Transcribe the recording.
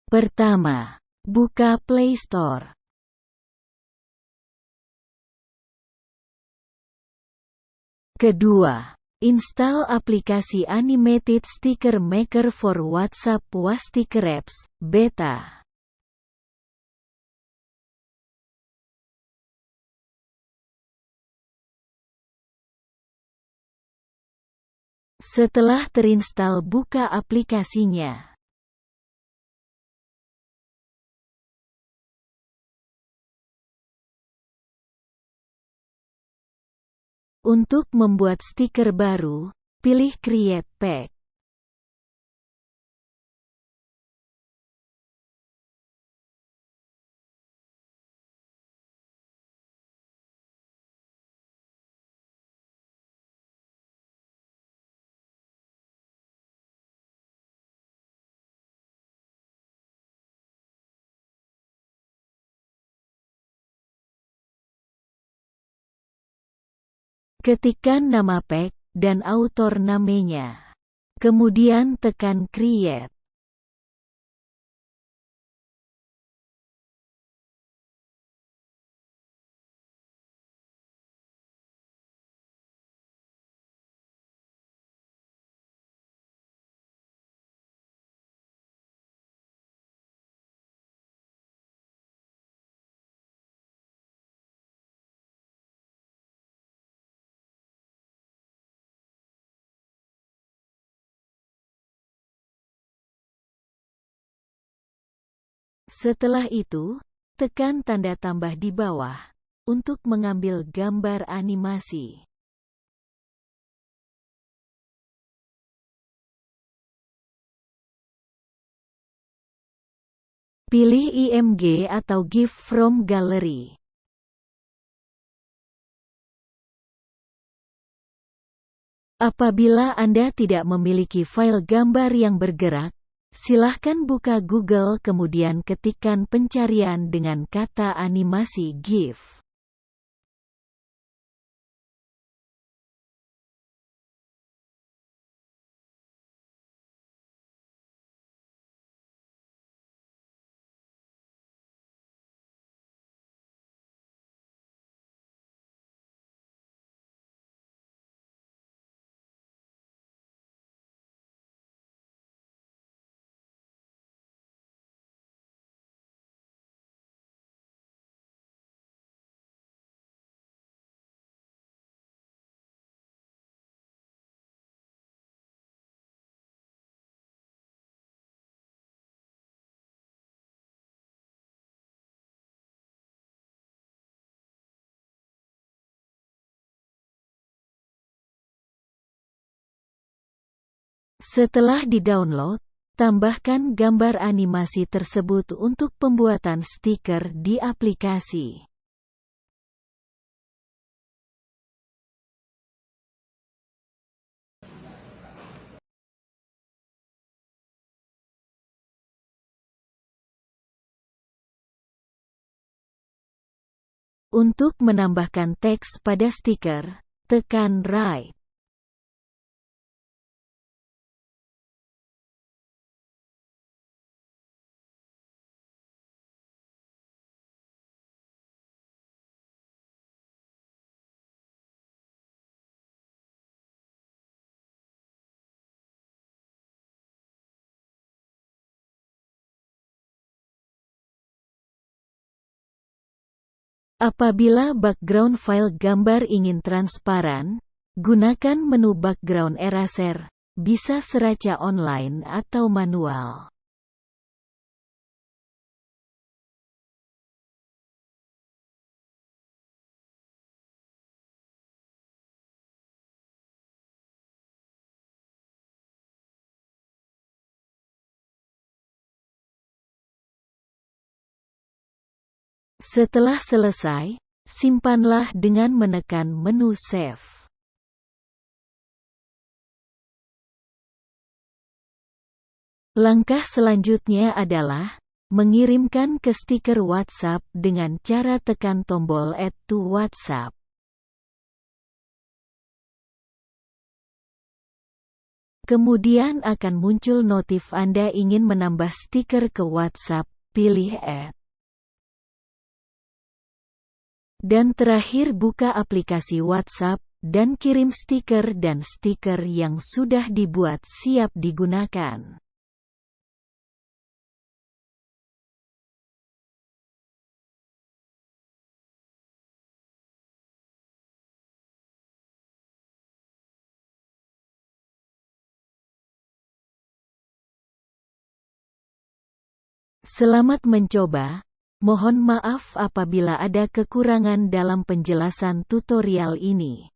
Pertama, buka Play Store. Kedua, install aplikasi Animated Sticker Maker for WhatsApp Sticker Apps, Beta. Setelah terinstall, buka aplikasinya. Untuk membuat stiker baru, pilih Create Pack. Ketikkan nama pack dan author namanya. Kemudian tekan Create. Setelah itu, tekan tanda tambah di bawah untuk mengambil gambar animasi. Pilih IMG atau GIF from Gallery. Apabila Anda tidak memiliki file gambar yang bergerak, silahkan buka Google kemudian ketikkan pencarian dengan kata animasi GIF. Setelah di-download, tambahkan gambar animasi tersebut untuk pembuatan stiker di aplikasi. Untuk menambahkan teks pada stiker, tekan Write. Apabila background file gambar ingin transparan, gunakan menu Background Eraser, bisa secara online atau manual. Setelah selesai, simpanlah dengan menekan menu Save. Langkah selanjutnya adalah mengirimkan ke stiker WhatsApp dengan cara tekan tombol Add to WhatsApp. Kemudian akan muncul notif Anda ingin menambah stiker ke WhatsApp, pilih Add. Dan terakhir buka aplikasi WhatsApp, dan kirim stiker dan stiker yang sudah dibuat siap digunakan. Selamat mencoba. Mohon maaf apabila ada kekurangan dalam penjelasan tutorial ini.